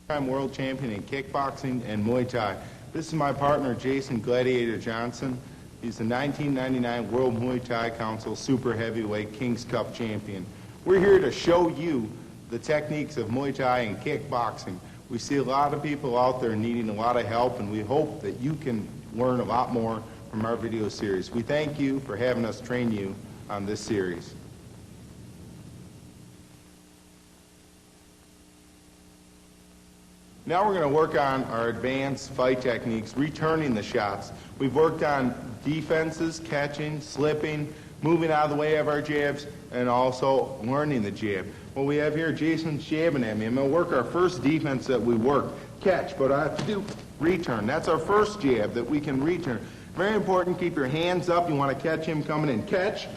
I'm world champion in kickboxing and Muay Thai. This is my partner, Jason Gladiator Johnson. He's the 1999 World Muay Thai Council Super Heavyweight King's Cup champion. We're here to show you the techniques of Muay Thai and kickboxing. We see a lot of people out there needing a lot of help, and we hope that you can learn a lot more from our video series. We thank you for having us train you on this series. Now we're going to work on our advanced fight techniques, returning the shots. We've worked on defenses, catching, slipping, moving out of the way of our jabs, and also learning the jab. What we have here, Jason's jabbing at me. I'm going to work our first defense that we work, catch, but I have to do return. That's our first jab that we can return. Very important, keep your hands up. You want to catch him coming in. Catch,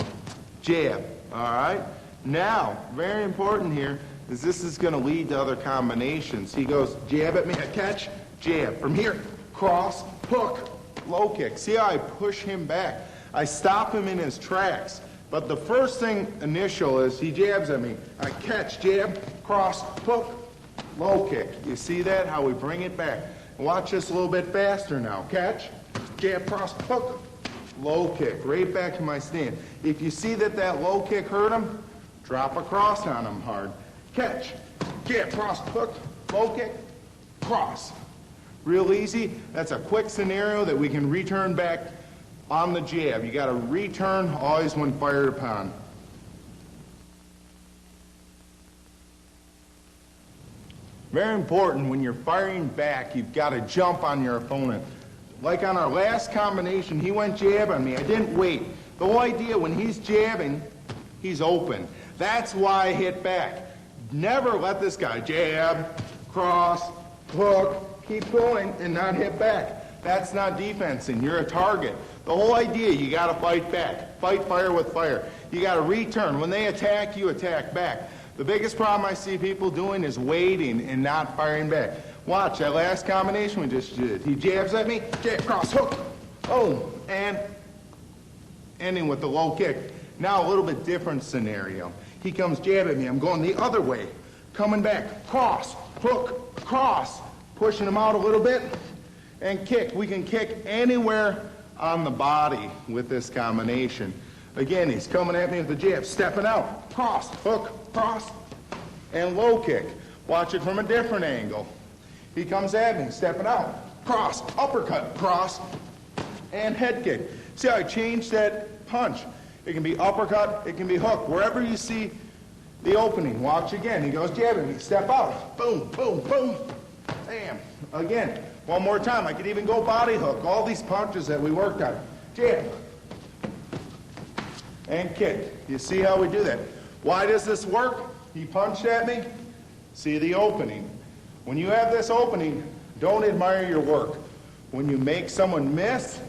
jab, all right? Now, very important here, is this is going to lead to other combinations. He goes, jab at me, I catch, jab. From here, cross, hook, low kick. See how I push him back? I stop him in his tracks. But the first thing initial is he jabs at me. I catch, jab, cross, hook, low kick. You see that? How we bring it back. Watch this a little bit faster now. Catch, jab, cross, hook, low kick. Right back to my stand. If you see that that low kick hurt him, drop a cross on him hard. Catch, jab, cross, hook, low kick, cross. Real easy. That's a quick scenario that we can return back on the jab. You got to return always when fired upon. Very important, when you're firing back, you've got to jump on your opponent. Like on our last combination, he went jab on me. I didn't wait. The whole idea, when he's jabbing, he's open. That's why I hit back. Never let this guy jab, cross, hook, keep going and not hit back. That's not defensing. You're a target. The whole idea, you got to fight back. Fight fire with fire. You got to return. When they attack, you attack back. The biggest problem I see people doing is waiting and not firing back. Watch that last combination we just did. He jabs at me, jab, cross, hook, boom, and ending with the low kick. Now a little bit different scenario. He comes jabbing me. I'm going the other way. Coming back. Cross. Hook. Cross. Pushing him out a little bit. And kick. We can kick anywhere on the body with this combination. Again, he's coming at me with the jab. Stepping out. Cross. Hook. Cross. And low kick. Watch it from a different angle. He comes at me. Stepping out. Cross. Uppercut. Cross. And head kick. See how I changed that punch? It can be uppercut, it can be hook. Wherever you see the opening, watch again. He goes jabbing me, step out, boom, boom, boom, bam. Again, one more time. I could even go body hook. All these punches that we worked on. Jab. And kick. You see how we do that? Why does this work? He punched at me. See the opening. When you have this opening, don't admire your work. When you make someone miss,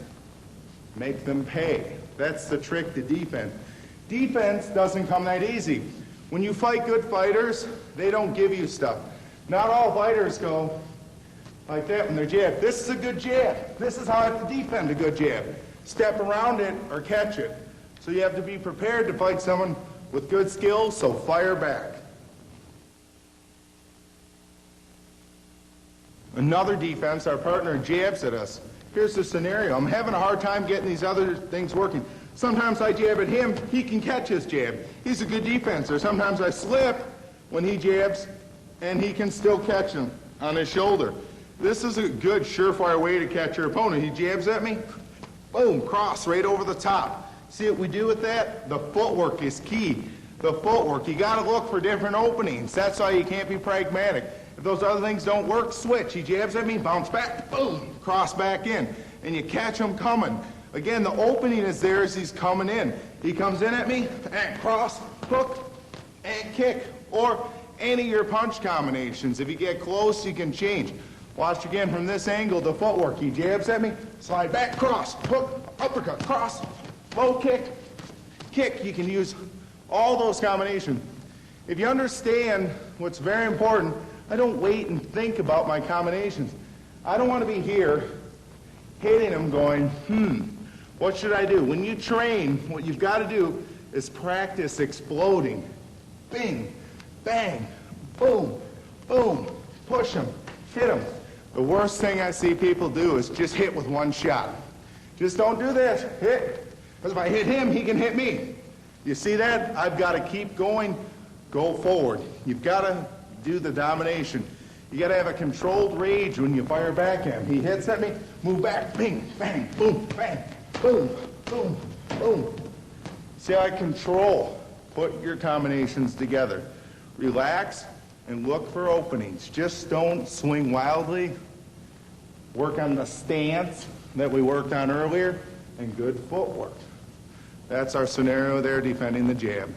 make them pay. That's the trick to defense. Defense doesn't come that easy. When you fight good fighters, they don't give you stuff. Not all fighters go like that when they're jabbed. This is a good jab. This is how I have to defend a good jab. Step around it or catch it. So you have to be prepared to fight someone with good skills, so fire back. Another defense, our partner jabs at us. Here's the scenario. I'm having a hard time getting these other things working. Sometimes I jab at him, he can catch his jab. He's a good defenser. Sometimes I slip when he jabs, and he can still catch him on his shoulder. This is a good, surefire way to catch your opponent. He jabs at me, boom, cross right over the top. See what we do with that? The footwork is key. The footwork, you got to look for different openings. That's why you can't be pragmatic. If those other things don't work, switch. He jabs at me, bounce back, boom, cross back in. And you catch him coming. Again, the opening is there as he's coming in. He comes in at me, and cross, hook, and kick. Or any of your punch combinations. If you get close, you can change. Watch again from this angle, the footwork. He jabs at me, slide back, cross, hook, uppercut, cross, low kick, kick. You can use all those combinations. If you understand what's very important, I don't wait and think about my combinations. I don't want to be here hitting them going, what should I do? When you train, what you've got to do is practice exploding. Bing, bang, boom, boom. Push them, hit him. The worst thing I see people do is just hit with one shot. Just don't do this, hit. Because if I hit him, he can hit me. You see that? I've got to keep going, go forward. You've got to do the domination. You got to have a controlled rage when you fire back at him. He hits at me, move back, bing, bang, boom, bang, boom, boom, boom. See how I control? Put your combinations together. Relax and look for openings. Just don't swing wildly. Work on the stance that we worked on earlier, and good footwork. That's our scenario there, defending the jab.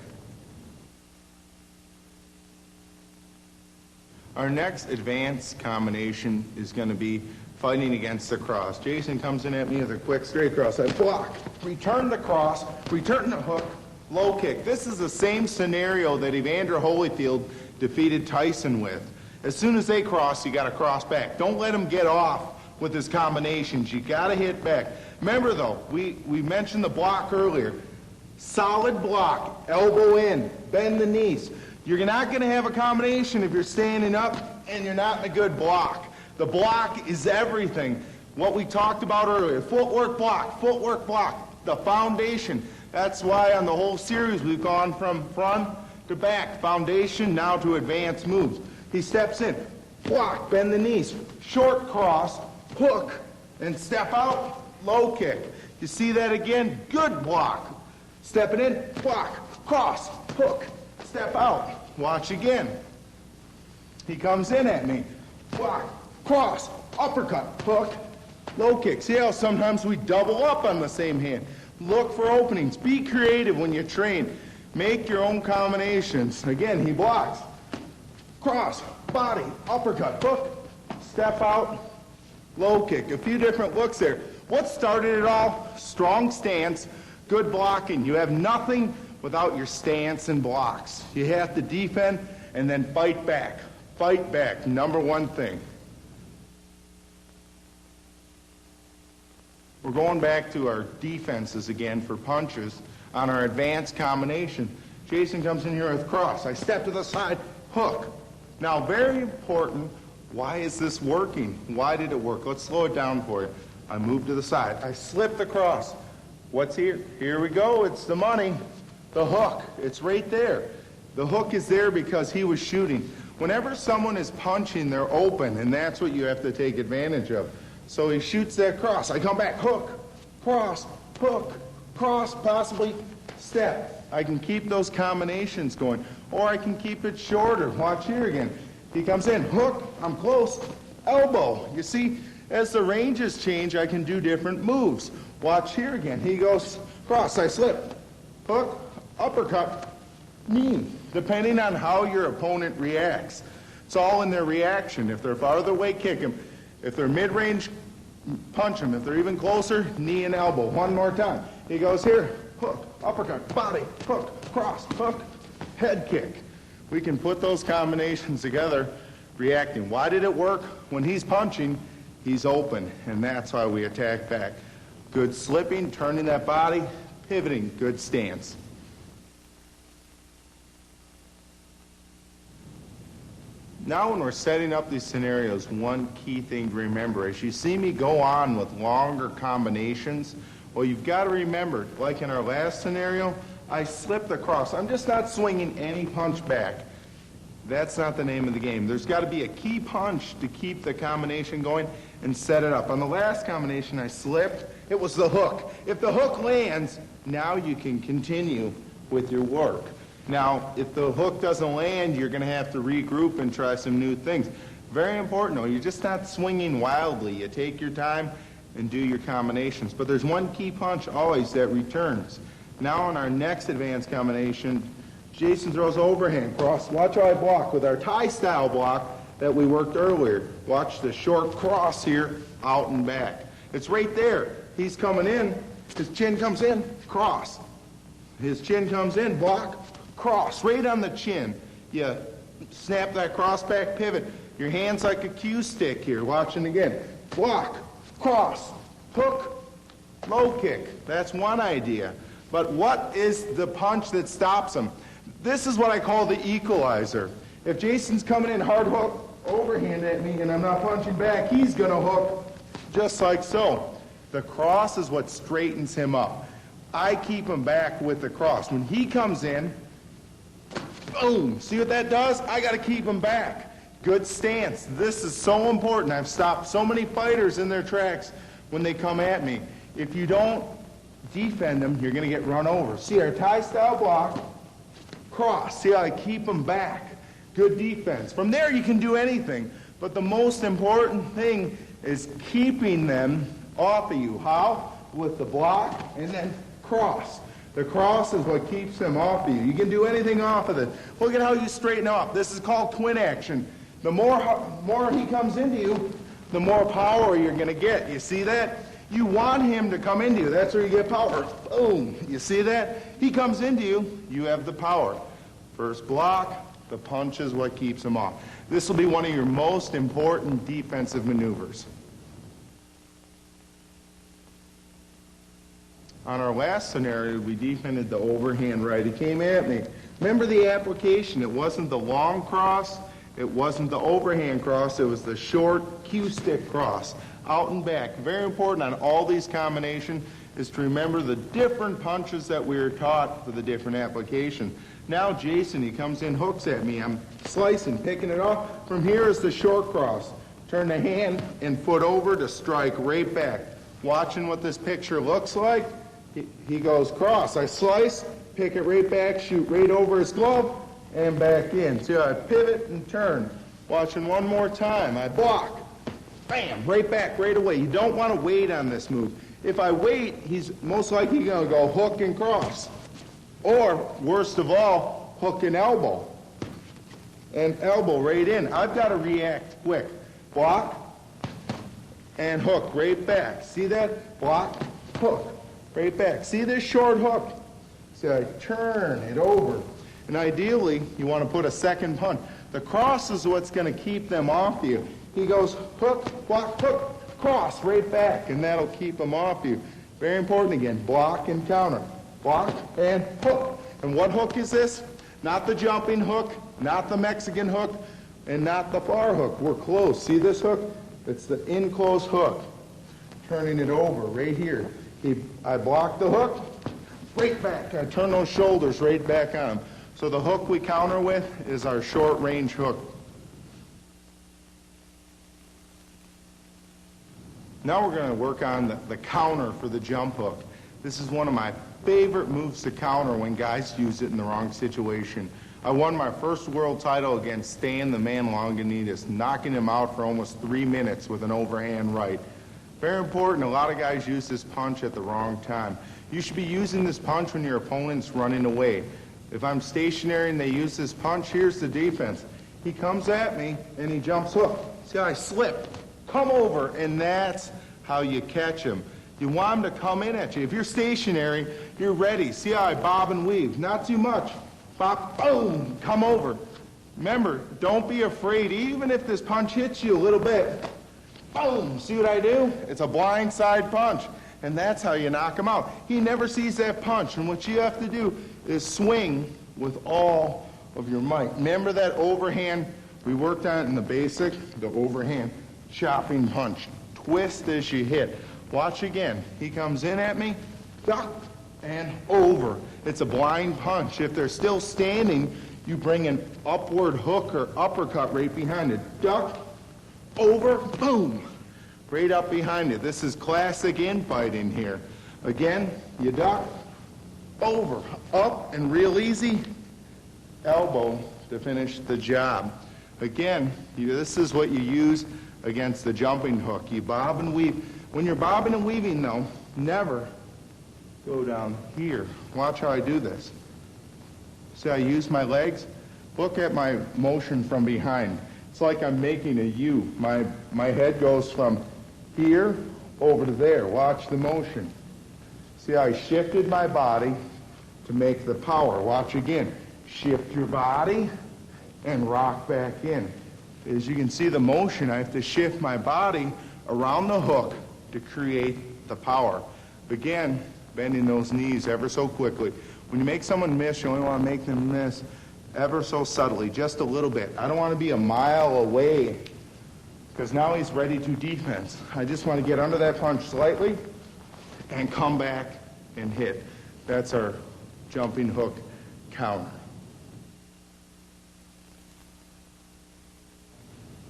Our next advanced combination is going to be fighting against the cross. Jason comes in at me with a quick straight cross. I block, return the cross, return the hook, low kick. This is the same scenario that Evander Holyfield defeated Tyson with. As soon as they cross, you got to cross back. Don't let him get off with his combinations. You got to hit back. Remember though, we mentioned the block earlier. Solid block, elbow in, bend the knees. You're not going to have a combination if you're standing up and you're not in a good block. The block is everything. What we talked about earlier, footwork block, the foundation. That's why on the whole series we've gone from front to back, foundation now to advanced moves. He steps in, block, bend the knees, short cross, hook, and step out, low kick. You see that again? Good block. Stepping in, block, cross, hook, step out. Watch again. He comes in at me. Block, cross, uppercut, hook, low kick. See how sometimes we double up on the same hand. Look for openings. Be creative when you train. Make your own combinations. Again, he blocks. Cross, body, uppercut, hook, step out, low kick. A few different looks there. What started it all? Strong stance, good blocking. You have nothing without your stance and blocks. You have to defend and then fight back. Fight back, number one thing. We're going back to our defenses again for punches on our advanced combination. Jason comes in here with cross. I step to the side, hook. Now, very important, why is this working? Why did it work? Let's slow it down for you. I move to the side. I slip the cross. What's here? Here we go. It's the money. The hook. It's right there. The hook is there because he was shooting. Whenever someone is punching, they're open, and that's what you have to take advantage of. So he shoots that cross. I come back, hook, cross, possibly step. I can keep those combinations going, or I can keep it shorter. Watch here again. He comes in, hook, I'm close, elbow. You see, as the ranges change, I can do different moves. Watch here again. He goes cross, I slip, hook, uppercut, knee, depending on how your opponent reacts. It's all in their reaction. If they're farther away, kick him. If they're mid-range, punch him. If they're even closer, knee and elbow. One more time. He goes here, hook, uppercut, body, hook, cross, hook, head kick. We can put those combinations together, reacting. Why did it work? When he's punching, he's open, and that's why we attack back. Good slipping, turning that body, pivoting, good stance. Now when we're setting up these scenarios, one key thing to remember, as you see me go on with longer combinations, well, you've got to remember, like in our last scenario, I slipped the cross. I'm just not swinging any punch back. That's not the name of the game. There's got to be a key punch to keep the combination going and set it up. On the last combination, I slipped. It was the hook. If the hook lands, now you can continue with your work. Now, if the hook doesn't land, you're going to have to regroup and try some new things. Very important, though. You're just not swinging wildly. You take your time and do your combinations. But there's one key punch always that returns. Now, on our next advanced combination, Jason throws overhand cross. Watch how I block with our Thai-style block that we worked earlier. Watch the short cross here, out and back. It's right there. He's coming in. His chin comes in, cross. His chin comes in, block, cross, right on the chin. You snap that cross back pivot. Your hand's like a cue stick here. Watching again. Block, cross, hook, low kick. That's one idea. But what is the punch that stops him? This is what I call the equalizer. If Jason's coming in hard hook, overhand at me and I'm not punching back, he's going to hook just like so. The cross is what straightens him up. I keep him back with the cross. When he comes in, boom, see what that does? I got to keep him back. Good stance. This is so important. I've stopped so many fighters in their tracks when they come at me. If you don't defend them, you're going to get run over. See our Thai style block, cross. See how I keep them back? Good defense. From there you can do anything, but the most important thing is keeping them off of you. How? With the block and then cross. The cross is what keeps them off of you. You can do anything off of it. Look at how you straighten up. This is called twin action. The more he comes into you, the more power you're going to get. You see that? You want him to come into you. That's where you get power. Boom. You see that? He comes into you, you have the power. First block, the punch is what keeps him off. This will be one of your most important defensive maneuvers. On our last scenario, we defended the overhand right. He came at me. Remember the application. It wasn't the long cross. It wasn't the overhand cross. It was the short Q-stick cross. Out and back. Very important on all these combinations is to remember the different punches that we were taught for the different application. Now Jason, he comes in, hooks at me. I'm slicing, picking it off. From here is the short cross. Turn the hand and foot over to strike right back. Watching what this picture looks like. He goes cross. I slice, pick it right back, shoot right over his glove, and back in. See how I pivot and turn. Watching one more time. I block. Bam, right back, right away. You don't want to wait on this move. If I wait, he's most likely going to go hook and cross. Or, worst of all, hook and elbow. And elbow right in. I've got to react quick. Block and hook right back. See that? Block, hook, right back. See this short hook? See, I turn it over. And ideally, you want to put a second punch. The cross is what's going to keep them off you. He goes hook, block, hook, cross, right back, and that'll keep them off you. Very important again, block and counter. Block and hook. And what hook is this? Not the jumping hook, not the Mexican hook, and not the far hook. We're close. See this hook? It's the in-close hook. Turning it over right here. I block the hook, right back. I turn those shoulders right back on him. So the hook we counter with is our short range hook. Now we're going to work on the counter for the jump hook. This is one of my favorite moves to counter when guys use it in the wrong situation. I won my first world title against Stan the Man Longanitas, knocking him out for almost 3 minutes with an overhand right. Very important, a lot of guys use this punch at the wrong time. You should be using this punch when your opponent's running away. If I'm stationary and they use this punch, here's the defense. He comes at me and he jumps hook. See how I slip? Come over, and that's how you catch him. You want him to come in at you. If you're stationary, you're ready. See how I bob and weave? Not too much. Bop, boom, come over. Remember, don't be afraid, even if this punch hits you a little bit. Boom, see what I do? It's a blind side punch, and that's how you knock him out. He never sees that punch, and what you have to do is swing with all of your might. Remember that overhand? We worked on it in the basic, the overhand chopping punch. Twist as you hit. Watch again. He comes in at me, duck, and over. It's a blind punch. If they're still standing, you bring an upward hook or uppercut right behind it. Duck, over, boom, right up behind it. This is classic infighting here. Again, you duck, over, up, and real easy, elbow to finish the job. Again, this is what you use against the jumping hook. You bob and weave. When you're bobbing and weaving, though, never go down here. Watch how I do this. See, I use my legs. Look at my motion from behind. It's like I'm making a U. My head goes from here over to there. Watch the motion. See how I shifted my body to make the power. Watch again. Shift your body and rock back in. As you can see the motion, I have to shift my body around the hook to create the power. Again, bending those knees ever so quickly. When you make someone miss, you only want to make them miss ever so subtly, just a little bit. I don't want to be a mile away because now he's ready to defense. I just want to get under that punch slightly and come back and hit. That's our jumping hook counter.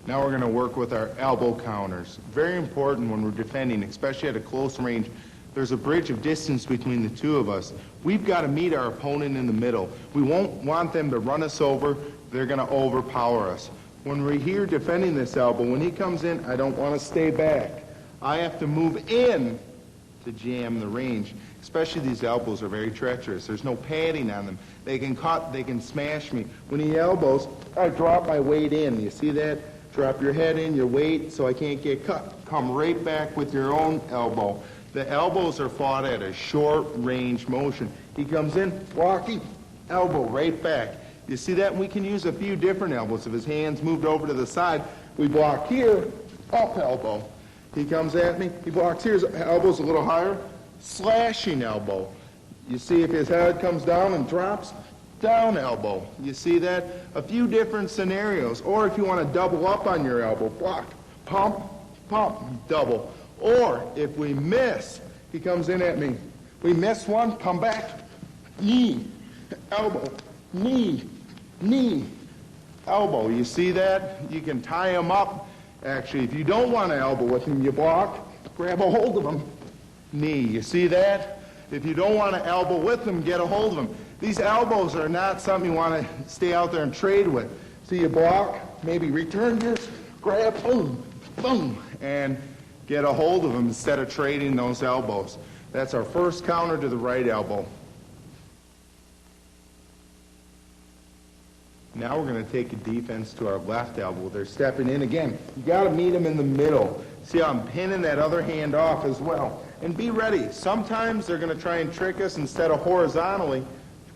Now we're going to work with our elbow counters. Very important when we're defending, especially at a close range. There's a bridge of distance between the two of us. We've got to meet our opponent in the middle. We won't want them to run us over. They're going to overpower us. When we're here defending this elbow, when he comes in, I don't want to stay back. I have to move in to jam the range. Especially these elbows are very treacherous. There's no padding on them. They can cut, they can smash me. When he elbows, I drop my weight in. You see that? Drop your head in, your weight, so I can't get cut. Come right back with your own elbow. The elbows are fought at a short range motion. He comes in, walking, elbow right back. You see that? We can use a few different elbows. If his hand's moved over to the side, we block here, up elbow. He comes at me, he blocks here, his elbow's a little higher, slashing elbow. You see if his head comes down and drops, down elbow. You see that? A few different scenarios. Or if you want to double up on your elbow, block, pump, pump, double. Or if we miss, he comes in at me. We miss one, come back, knee, elbow, knee, knee, elbow. You see that? You can tie him up. Actually, if you don't want to elbow with him, you block, grab a hold of him, knee. You see that? If you don't want to elbow with him, get a hold of him. These elbows are not something you want to stay out there and trade with. So you block, maybe return yours, grab, boom, boom, and get a hold of them instead of trading those elbows. That's our first counter to the right elbow. Now we're going to take a defense to our left elbow. They're stepping in again. You got to meet them in the middle. See how I'm pinning that other hand off as well. And be ready. Sometimes they're going to try and trick us instead of horizontally.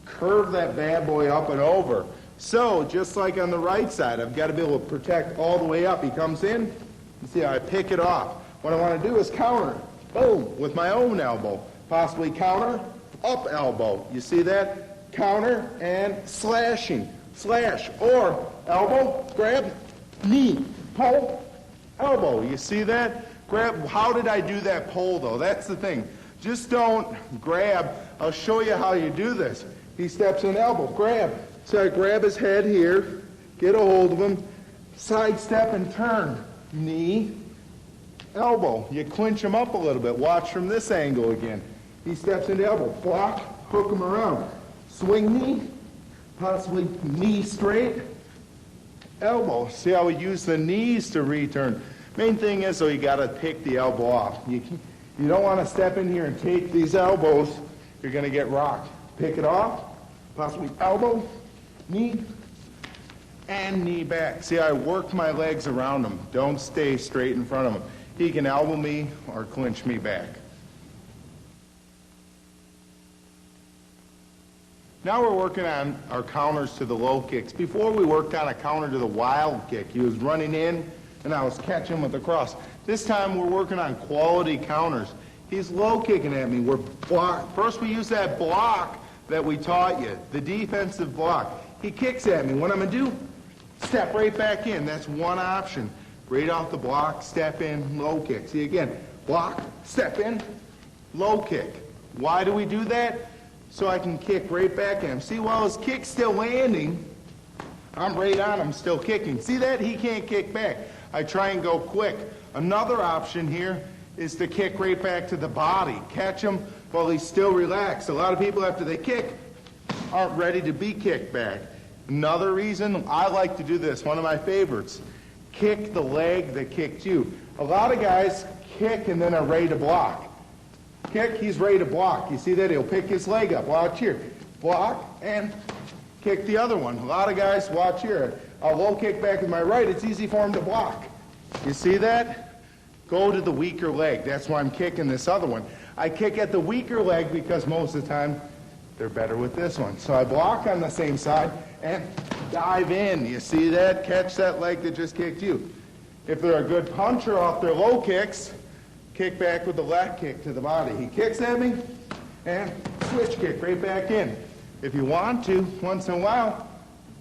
Curve that bad boy up and over. So, just like on the right side, I've got to be able to protect all the way up. He comes in, you see how I pick it off. What I want to do is counter, boom, with my own elbow. Possibly counter, up elbow. You see that? Counter and slashing. Slash, or elbow, grab, knee, pull, elbow. You see that? Grab. How did I do that pull, though? That's the thing. Just don't grab. I'll show you how you do this. He steps in elbow, grab. So I grab his head here, get a hold of him, sidestep and turn. Knee, elbow. You clinch him up a little bit. Watch from this angle again. He steps into elbow, block, hook him around. Swing knee, possibly knee straight, elbow. See how we use the knees to return. Main thing is, though, you got to pick the elbow off. You don't want to step in here and take these elbows. You're going to get rocked. Pick it off, possibly elbow, knee, and knee back. See, I work my legs around him. Don't stay straight in front of him. He can elbow me or clinch me back. Now we're working on our counters to the low kicks. Before we worked on a counter to the wild kick. He was running in, and I was catching him with the cross. This time we're working on quality counters. He's low kicking at me. We're block. First we use that block that we taught you, the defensive block. He kicks at me. What I'm going to do, step right back in. That's one option. Right off the block, step in, low kick. See again, block, step in, low kick. Why do we do that? So I can kick right back at him. See, while his kick's still landing, I'm right on him, still kicking. See that? He can't kick back. I try and go quick. Another option here is to kick right back to the body. Catch him while he's still relaxed. A lot of people, after they kick, aren't ready to be kicked back. Another reason I like to do this, one of my favorites, kick the leg that kicked you. A lot of guys kick and then are ready to block. Kick, he's ready to block. You see that? He'll pick his leg up. Watch here. Block and kick the other one. A lot of guys, watch here. I'll low kick back with my right. It's easy for him to block. You see that? Go to the weaker leg. That's why I'm kicking this other one. I kick at the weaker leg because most of the time they're better with this one. So I block on the same side and dive in. You see that? Catch that leg that just kicked you. If they're a good puncher off their low kicks, kick back with the left kick to the body. He kicks at me and switch kick right back in. If you want to, once in a while,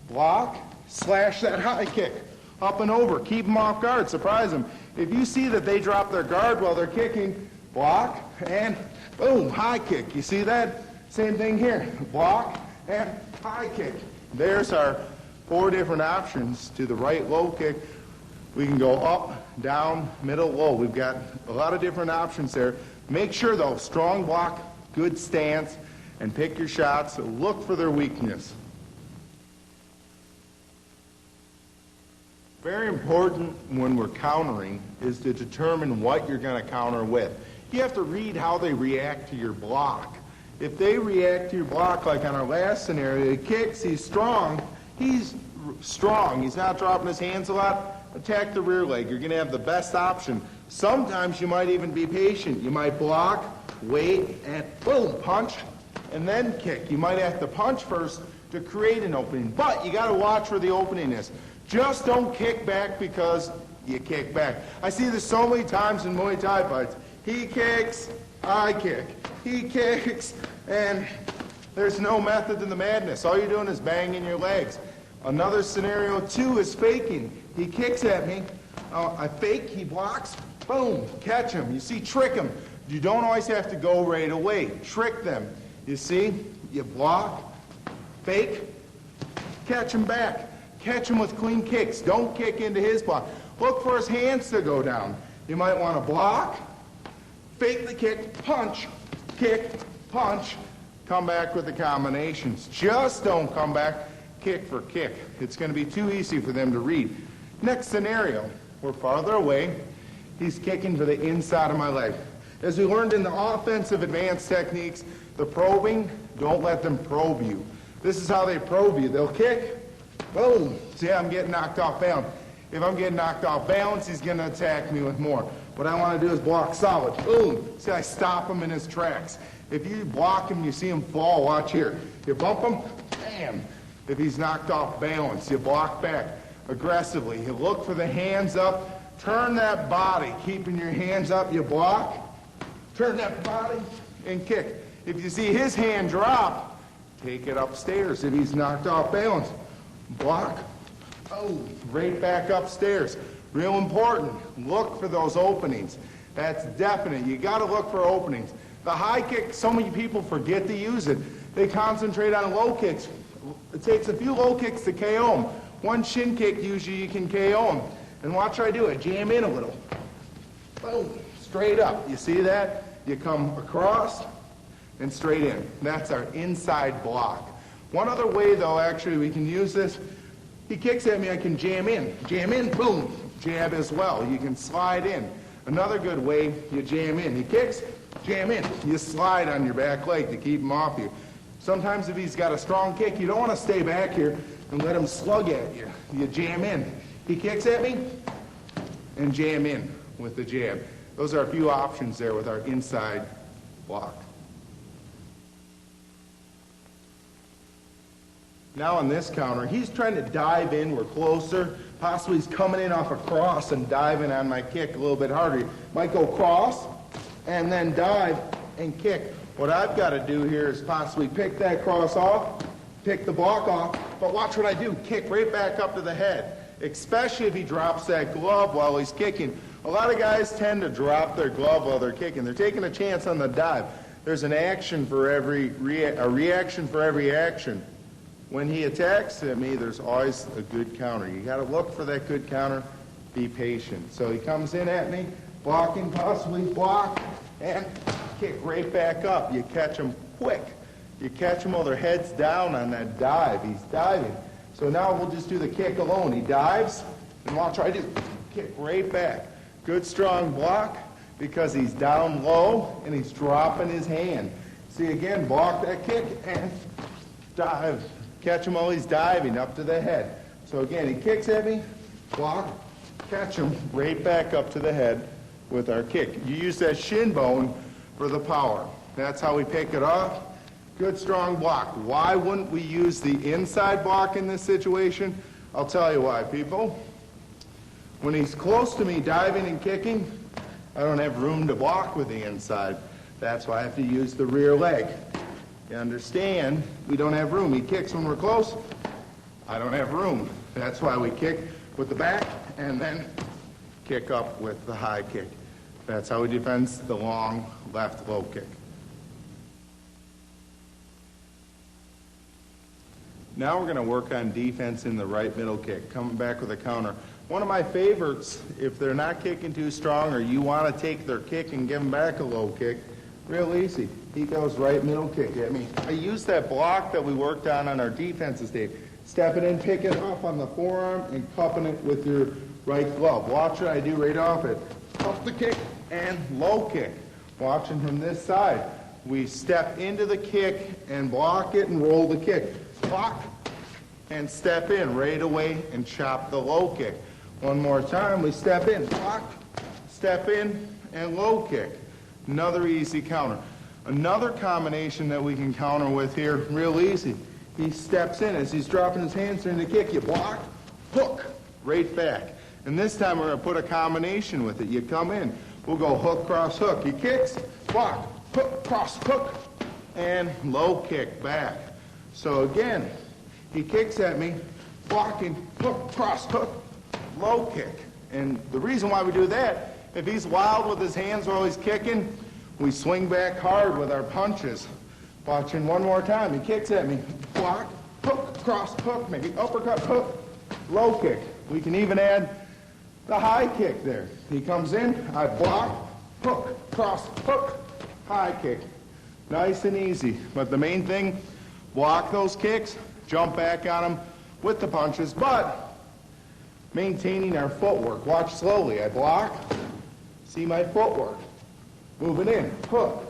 block, slash that high kick, up and over, keep them off guard, surprise them. If you see that they drop their guard while they're kicking, block, and boom, high kick. You see that? Same thing here, block, and high kick. There's our 4 different options to the right low kick. We can go up, down, middle, low. We've got a lot of different options there. Make sure though, strong block, good stance, and pick your shots. Look for their weakness. Very important when we're countering is to determine what you're going to counter with. You have to read how they react to your block. If they react to your block, like on our last scenario, he kicks, he's strong, he's not dropping his hands a lot, attack the rear leg. You're going to have the best option. Sometimes you might even be patient. You might block, wait, and boom, punch, and then kick. You might have to punch first to create an opening, but you got to watch where the opening is. Just don't kick back because you kick back. I see this so many times in Muay Thai fights. He kicks, I kick. He kicks, and there's no method to the madness. All you're doing is banging your legs. Another scenario, too, is faking. He kicks at me. I fake, he blocks, boom, catch him. You see, trick him. You don't always have to go right away. Trick them. You see, you block, fake, catch him back. Catch him with clean kicks. Don't kick into his block. Look for his hands to go down. You might want to block, fake the kick, punch, kick, punch, come back with the combinations. Just don't come back kick for kick. It's going to be too easy for them to read. Next scenario, we're farther away. He's kicking for the inside of my leg. As we learned in the offensive advanced techniques, the probing, don't let them probe you. This is how they probe you. They'll kick, boom. See, I'm getting knocked off balance. If I'm getting knocked off balance, he's going to attack me with more. What I want to do is block solid. Boom. See, I stop him in his tracks. If you block him, you see him fall. Watch here. You bump him, bam. If he's knocked off balance, you block back aggressively. You look for the hands up. Turn that body. Keeping your hands up, you block. Turn that body and kick. If you see his hand drop, take it upstairs. If he's knocked off balance, block. Oh, right back upstairs. Real important. Look for those openings. That's definite. You got to look for openings. The high kick, so many people forget to use it. They concentrate on low kicks. It takes a few low kicks to KO them. One shin kick, usually you can KO them. And watch I do it. Jam in a little. Boom. Straight up. You see that? You come across and straight in. That's our inside block. One other way, though, actually, we can use this. He kicks at me, I can jam in. Jam in, boom. Jab as well. You can slide in. Another good way, you jam in. He kicks, jam in. You slide on your back leg to keep him off you. Sometimes if he's got a strong kick, you don't want to stay back here and let him slug at you. You jam in. He kicks at me and jam in with the jab. Those are a few options there with our inside block. Now on this counter, he's trying to dive in. We're closer. Possibly he's coming in off a cross and diving on my kick a little bit harder. He might go cross and then dive and kick. What I've got to do here is possibly pick that cross off, pick the block off, but watch what I do. Kick right back up to the head, especially if he drops that glove while he's kicking. A lot of guys tend to drop their glove while they're kicking. They're taking a chance on the dive. There's an action for every a reaction for every action. When he attacks at me, there's always a good counter. You got to look for that good counter. Be patient. So he comes in at me, blocking, possibly block, and kick right back up. You catch him quick. You catch them while their head's down on that dive. He's diving. So now we'll just do the kick alone. He dives, and watch what I do. Kick right back. Good strong block because he's down low and he's dropping his hand. See again, block that kick and dive. Catch him while he's diving up to the head. So again, he kicks at me, block, catch him right back up to the head with our kick. You use that shin bone for the power. That's how we pick it off. Good strong block. Why wouldn't we use the inside block in this situation? I'll tell you why, people. When he's close to me diving and kicking, I don't have room to block with the inside. That's why I have to use the rear leg. You understand? We don't have room. He kicks when we're close. I don't have room. That's why we kick with the back and then kick up with the high kick. That's how we defend the long left low kick. Now we're going to work on defense in the right middle kick, coming back with a counter. One of my favorites, if they're not kicking too strong or you want to take their kick and give them back a low kick, real easy. He goes right middle kick at me. I use that block that we worked on our defenses, Dave. Step it in, pick it off on the forearm, and cupping it with your right glove. Watch what I do right off it. Up the kick and low kick. Watching from this side. We step into the kick and block it and roll the kick. Block and step in right away and chop the low kick. One more time, we step in, block, step in, and low kick. Another easy counter. Another combination that we can counter with here, real easy. He steps in as he's dropping his hands during the kick. You block, hook, right back. And this time we're going to put a combination with it. You come in, we'll go hook, cross, hook. He kicks, block, hook, cross, hook, and low kick back. So again, he kicks at me, blocking, hook, cross, hook, low kick. And the reason why we do that, if he's wild with his hands while he's kicking, we swing back hard with our punches. Watching one more time, he kicks at me, block, hook, cross, hook, maybe uppercut, hook, low kick. We can even add the high kick there. He comes in, I block, hook, cross, hook, high kick. Nice and easy. But the main thing, block those kicks, jump back on them with the punches, but maintaining our footwork. Watch slowly. I block, see my footwork. Moving in, hook,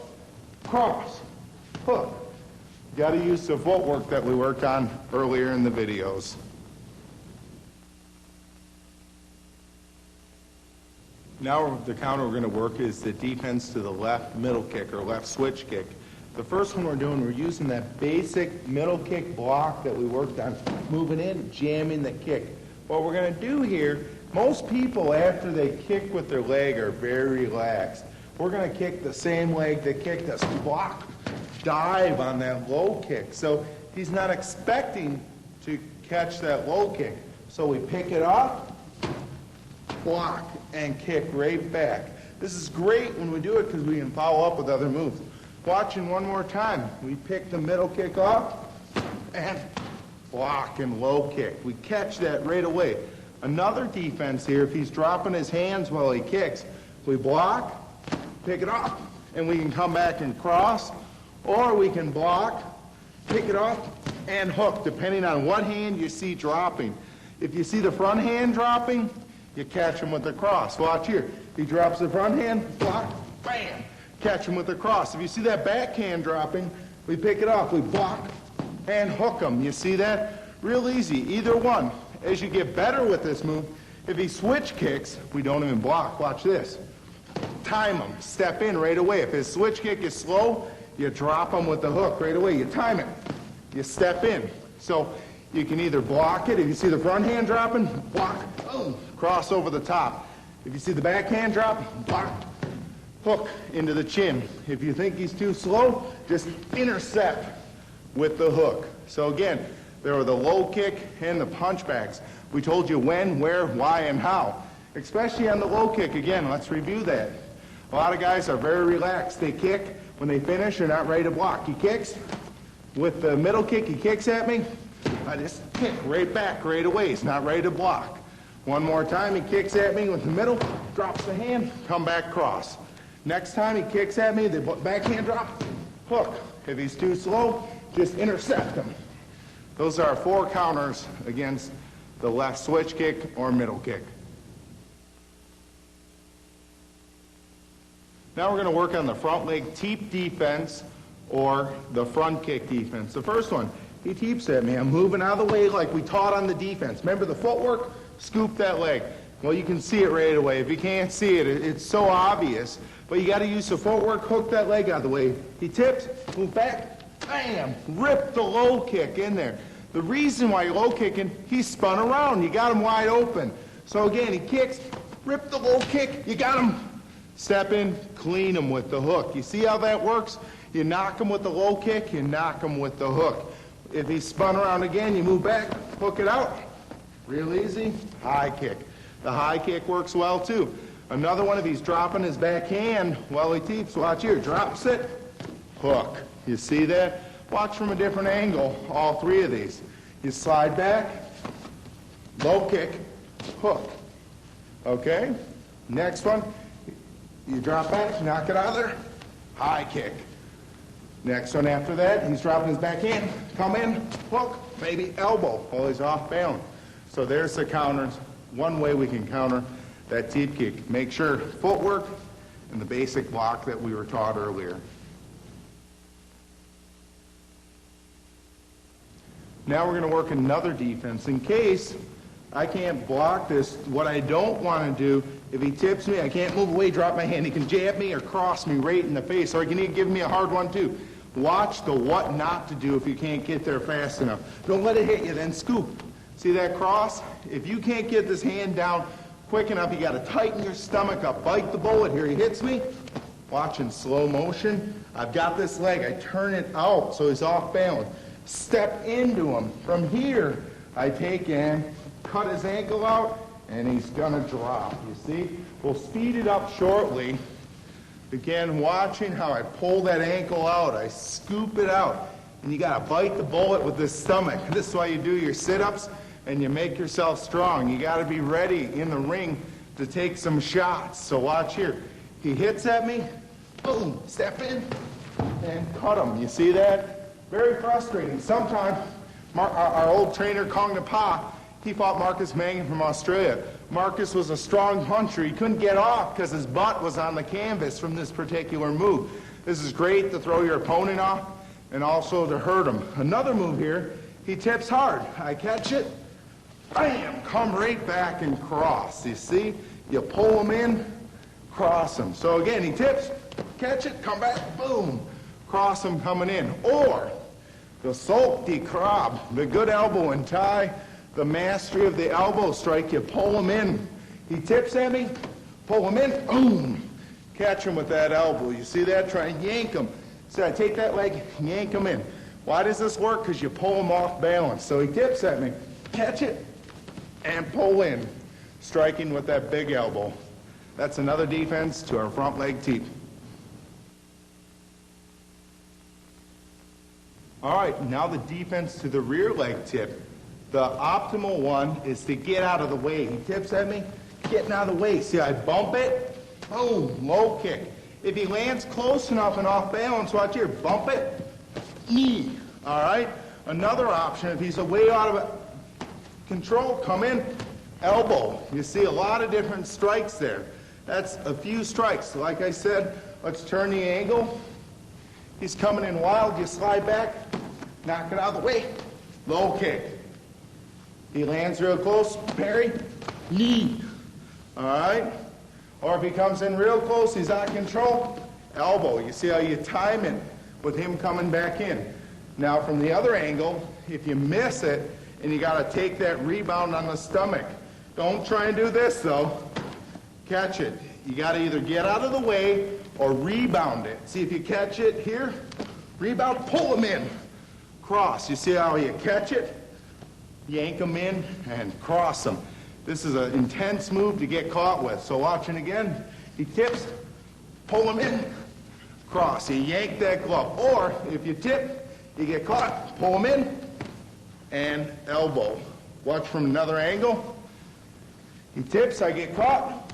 cross, hook. Got to use the footwork that we worked on earlier in the videos. Now the counter we're going to work is the defense to the left middle kick or left switch kick. The first one we're doing, we're using that basic middle kick block that we worked on, moving in, jamming the kick. What we're going to do here, most people after they kick with their leg are very relaxed. We're going to kick the same leg that kicked us, block, dive on that low kick. So he's not expecting to catch that low kick. So we pick it up, block, and kick right back. This is great when we do it because we can follow up with other moves. Watching one more time. We pick the middle kick up and block and low kick. We catch that right away. Another defense here, if he's dropping his hands while he kicks, we block, pick it up, and we can come back and cross, or we can block, pick it up, and hook, depending on what hand you see dropping. If you see the front hand dropping, you catch him with the cross. Watch here. He drops the front hand, block, bam. Catch him with the cross. If you see that backhand dropping, we pick it off, we block, and hook him. You see that? Real easy, either one. As you get better with this move, if he switch kicks, we don't even block. Watch this. Time him, step in right away. If his switch kick is slow, you drop him with the hook right away. You time it, you step in. So you can either block it, if you see the front hand dropping, block, boom, cross over the top. If you see the backhand drop, block, hook into the chin. If you think he's too slow, just intercept with the hook. So again, there are the low kick and the punchbacks. We told you when, where, why, and how. Especially on the low kick. Again, let's review that. A lot of guys are very relaxed. They kick. When they finish, they're not ready to block. He kicks. With the middle kick, he kicks at me. I just kick right back right away. He's not ready to block. One more time, he kicks at me with the middle, drops the hand, come back cross. Next time he kicks at me, the backhand drop, hook. If he's too slow, just intercept him. Those are 4 counters against the left switch kick or middle kick. Now we're going to work on the front leg teep defense or the front kick defense. The first one, he teeps at me. I'm moving out of the way like we taught on the defense. Remember the footwork? Scoop that leg. Well, you can see it right away. If you can't see it, it's so obvious. But you got to use the footwork, hook that leg out of the way. He tips, move back, bam, rip the low kick in there. The reason why you're low kicking, he spun around. You got him wide open. So again, he kicks, rip the low kick, you got him. Step in, clean him with the hook. You see how that works? You knock him with the low kick, you knock him with the hook. If he's spun around again, you move back, hook it out. Real easy. High kick. The high kick works well too. Another one, if he's dropping his backhand while he teeps, watch here, drops it, hook. You see that? Watch from a different angle, all three of these. You slide back, low kick, hook. Okay? Next one, you drop back, knock it out of there, high kick. Next one after that, he's dropping his backhand, come in, hook, maybe elbow while he's off balance. So there's the counters. One way we can counter that teep kick. Make sure footwork and the basic block that we were taught earlier. Now we're going to work another defense. In case I can't block this, what I don't want to do, if he tips me, I can't move away, drop my hand. He can jab me or cross me right in the face, or he can even give me a hard one too. Watch the what not to do if you can't get there fast enough. Don't let it hit you, then scoop. See that cross? If you can't get this hand down quick enough, you got to tighten your stomach up. Bite the bullet. Here he hits me. Watch in slow motion. I've got this leg. I turn it out so he's off balance. Step into him. From here, I take and cut his ankle out, and he's going to drop. You see? We'll speed it up shortly. Begin watching how I pull that ankle out. I scoop it out. And you got to bite the bullet with the stomach. This is why you do your sit-ups and you make yourself strong. You got to be ready in the ring to take some shots. So watch here. He hits at me, boom, step in, and cut him. You see that? Very frustrating. Sometimes our old trainer, Kong Napa, he fought Marcus Mangan from Australia. Marcus was a strong puncher. He couldn't get off because his butt was on the canvas from this particular move. This is great to throw your opponent off and also to hurt him. Another move here, he tips hard. I catch it, bam, come right back and cross. You see? You pull him in, cross him. So again, he tips, catch it, come back, boom, cross him coming in. Or the Sok de Krab, the good elbow and tie, the mastery of the elbow strike. You pull him in. He tips at me, pull him in, boom, catch him with that elbow. You see that? Try and yank him. So I take that leg, yank him in. Why does this work? Because you pull him off balance. So he tips at me, catch it, and pull in, striking with that big elbow. That's another defense to our front leg teep. All right, now the defense to the rear leg tip. The optimal one is to get out of the way. He tips at me, getting out of the way. See, I bump it, boom, low kick. If he lands close enough and off balance, watch here, bump it, knee. All right? Another option, if he's way out of control, come in, elbow. You see a lot of different strikes there. That's a few strikes. Like I said, let's turn the angle. He's coming in wild, you slide back, knock it out of the way, low kick. He lands real close, parry, knee. All right? Or if he comes in real close, he's out of control, elbow. You see how you time it with him coming back in. Now from the other angle, if you miss it, and you got to take that rebound on the stomach. Don't try and do this though. Catch it. You got to either get out of the way or rebound it. See if you catch it here, rebound, pull him in, cross. You see how you catch it? Yank him in and cross him. This is an intense move to get caught with. So watching again, he tips, pull him in, cross. You yank that glove. Or if you tip, you get caught, pull him in, and elbow. Watch from another angle. He tips, I get caught,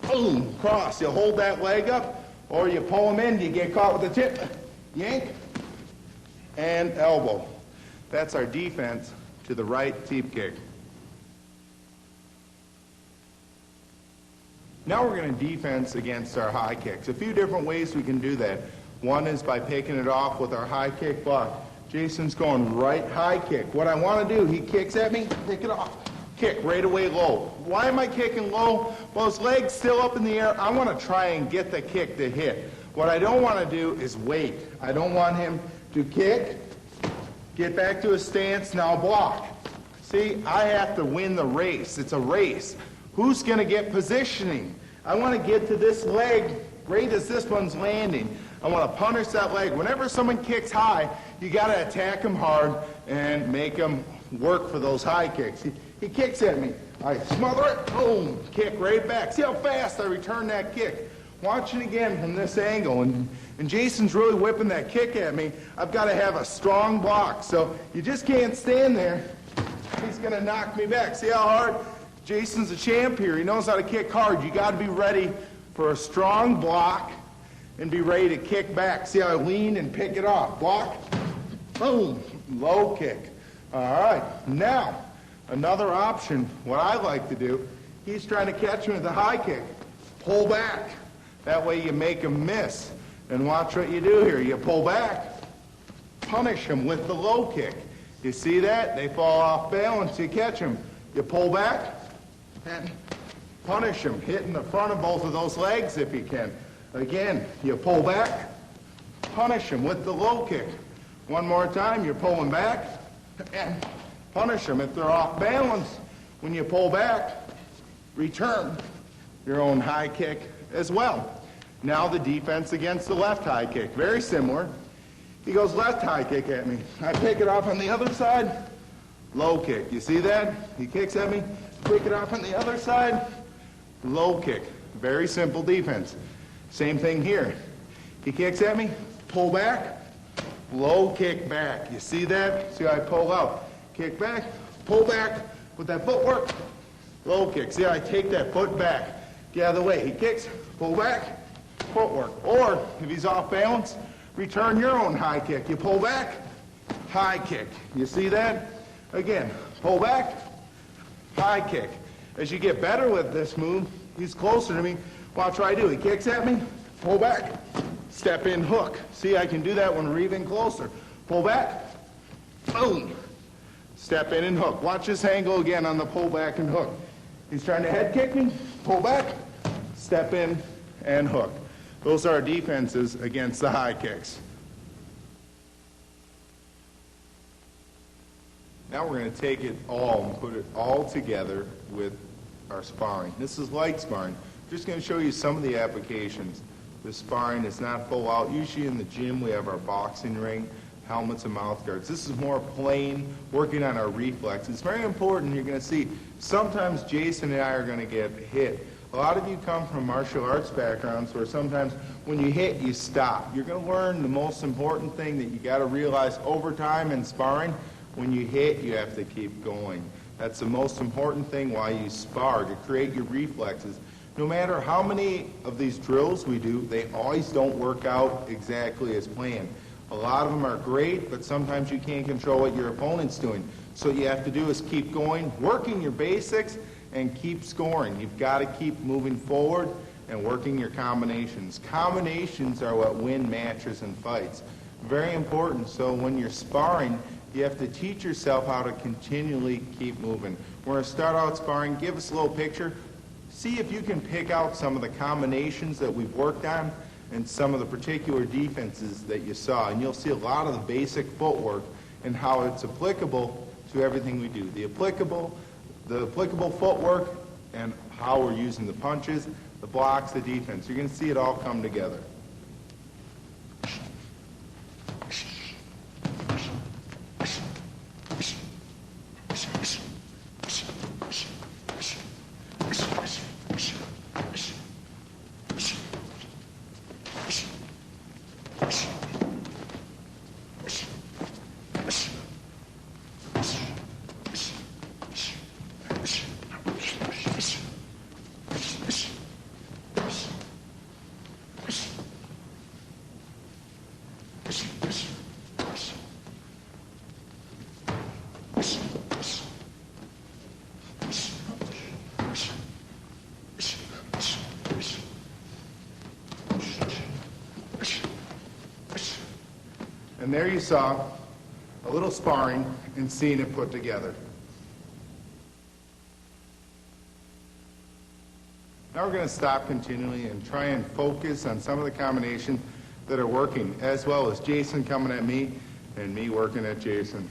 boom, cross. You hold that leg up, or you pull him in, you get caught with the tip, yank, and elbow. That's our defense to the right teep kick. Now we're going to defense against our high kicks. A few different ways we can do that. One is by picking it off with our high kick block. Jason's going right high kick. What I want to do, he kicks at me, pick it off. Kick right away low. Why am I kicking low? Well, his leg's still up in the air. I want to try and get the kick to hit. What I don't want to do is wait. I don't want him to kick, get back to his stance, now block. See, I have to win the race. It's a race. Who's going to get positioning? I want to get to this leg right as this one's landing. I want to punish that leg. Whenever someone kicks high, you got to attack him hard and make him work for those high kicks. He kicks at me. I smother it, boom, kick right back. See how fast I return that kick. Watch it again from this angle, and Jason's really whipping that kick at me. I've got to have a strong block, so you just can't stand there. He's going to knock me back. See how hard? Jason's a champ here. He knows how to kick hard. You got to be ready for a strong block and be ready to kick back. See how I lean and pick it off? Block, boom, low kick. All right, now, another option, what I like to do, he's trying to catch me with a high kick. Pull back. That way you make him miss. And watch what you do here. You pull back, punish him with the low kick. You see that? They fall off balance. You catch them. You pull back and punish them. Hit in the front of both of those legs if you can. Again, you pull back, punish them with the low kick. One more time, you're pulling back and punish them. If they're off balance, when you pull back, return your own high kick as well. Now the defense against the left high kick. Very similar. He goes left high kick at me. I pick it off on the other side, low kick. You see that? He kicks at me, pick it off on the other side, low kick. Very simple defense. Same thing here. He kicks at me, pull back, low kick back. You see that? See how I pull out? Kick back, pull back with that footwork, low kick. See how I take that foot back? Get out of the way. He kicks, pull back, footwork. Or if he's off balance, return your own high kick. You pull back, high kick. You see that? Again, pull back, high kick. As you get better with this move, he's closer to me. Watch what I do. He kicks at me, pull back, step in, hook. See, I can do that when we're even closer. Pull back, boom, step in and hook. Watch this angle again on the pull back and hook. He's trying to head kick me, pull back, step in, and hook. Those are our defenses against the high kicks. Now we're going to take it all and put it all together with our sparring. This is light sparring. I'm just going to show you some of the applications. The sparring is not full out. Usually in the gym we have our boxing ring, helmets and mouth guards. This is more plain, working on our reflex. It's very important. You're going to see sometimes Jason and I are going to get hit. A lot of you come from martial arts backgrounds where sometimes when you hit, you stop. You're going to learn the most important thing that you got to realize over time in sparring. When you hit, you have to keep going. That's the most important thing why you spar, to create your reflexes. No matter how many of these drills we do, they always don't work out exactly as planned. A lot of them are great, but sometimes you can't control what your opponent's doing. So what you have to do is keep going, working your basics, and keep scoring. You've got to keep moving forward and working your combinations. Combinations are what win matches and fights. Very important. So when you're sparring, you have to teach yourself how to continually keep moving. We're going to start out sparring. Give us a little picture. See if you can pick out some of the combinations that we've worked on and some of the particular defenses that you saw. And you'll see a lot of the basic footwork and how it's applicable to everything we do. The applicable footwork and how we're using the punches, the blocks, the defense. You're going to see it all come together. And there you saw a little sparring and seeing it put together. Now we're going to stop continually and try and focus on some of the combinations that are working, as well as Jason coming at me and me working at Jason.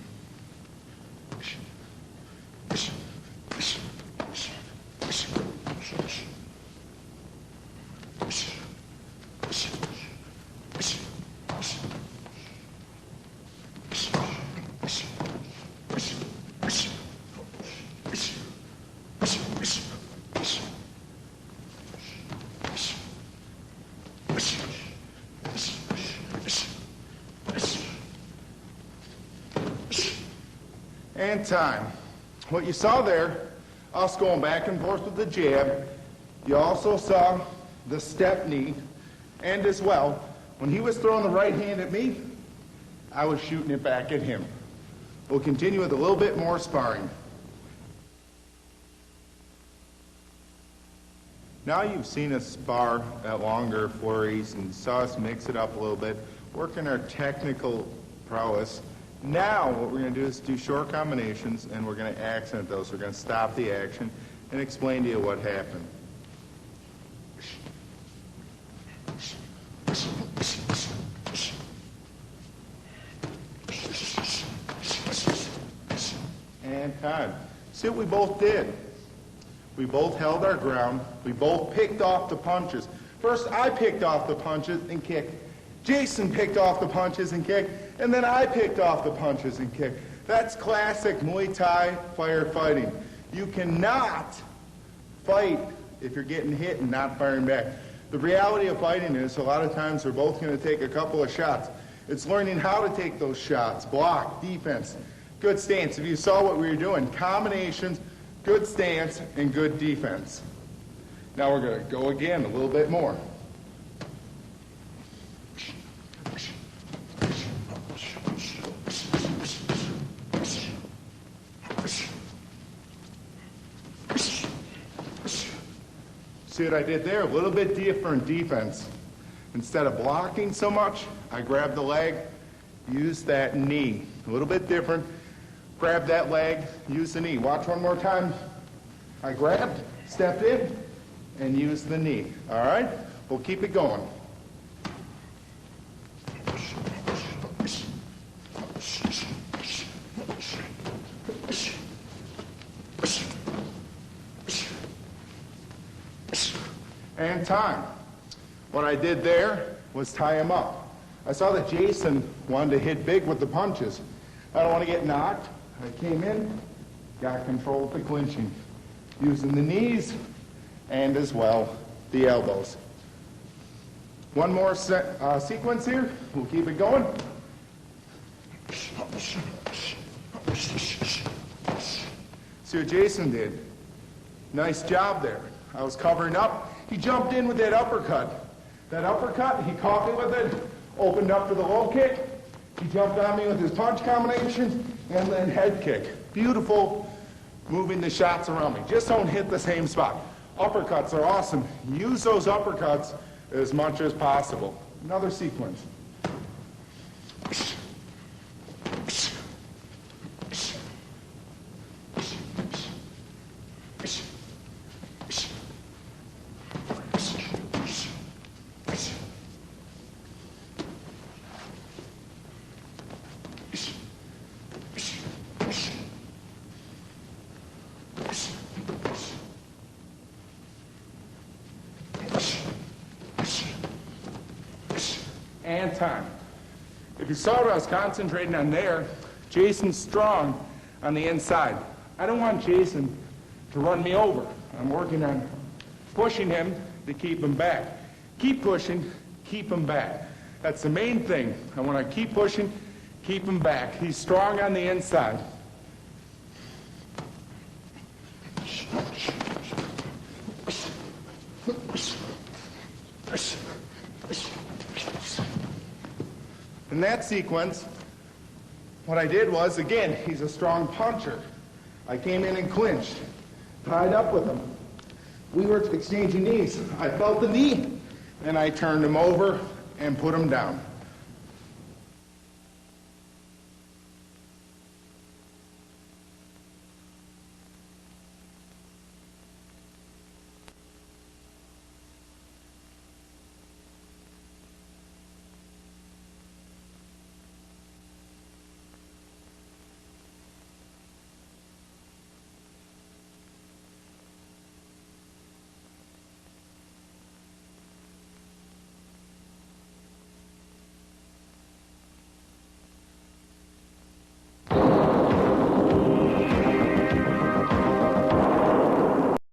And time. What you saw there, us going back and forth with the jab, you also saw the step knee, and as well, when he was throwing the right hand at me, I was shooting it back at him. We'll continue with a little bit more sparring. Now you've seen us spar at longer flurries and saw us mix it up a little bit, working our technical prowess. Now what we're going to do is do short combinations, and we're going to accent those. We're going to stop the action and explain to you what happened. And time. See what we both did. We both held our ground. We both picked off the punches. First, I picked off the punches and kicked. Jason picked off the punches and kicked. And then I picked off the punches and kicked. That's classic Muay Thai firefighting. You cannot fight if you're getting hit and not firing back. The reality of fighting is a lot of times we're both going to take a couple of shots. It's learning how to take those shots. Block, defense, good stance. If you saw what we were doing, combinations, good stance, and good defense. Now we're going to go again a little bit more. See what I did there? A little bit different defense. Instead of blocking so much, I grabbed the leg, used that knee. A little bit different. Grab that leg, use the knee. Watch one more time. I grabbed, stepped in, and used the knee. All right? We'll keep it going. And time. What I did there was tie him up. I saw that Jason wanted to hit big with the punches. I don't want to get knocked. I came in, got control of the clinching, using the knees and as well the elbows. One more sequence here. We'll keep it going. See what Jason did. Nice job there. I was covering up. He jumped in with that uppercut. That uppercut, he caught me with it, opened up for the low kick. He jumped on me with his punch combination and then head kick. Beautiful, moving the shots around me. Just don't hit the same spot. Uppercuts are awesome. Use those uppercuts as much as possible. Another sequence. And time. If you saw what I was concentrating on there, Jason's strong on the inside. I don't want Jason to run me over. I'm working on pushing him to keep him back. Keep pushing, keep him back. That's the main thing. I want to keep pushing, keep him back. He's strong on the inside. In that sequence, what I did was, again, he's a strong puncher. I came in and clinched, tied up with him. We were exchanging knees. I felt the knee, and I turned him over and put him down.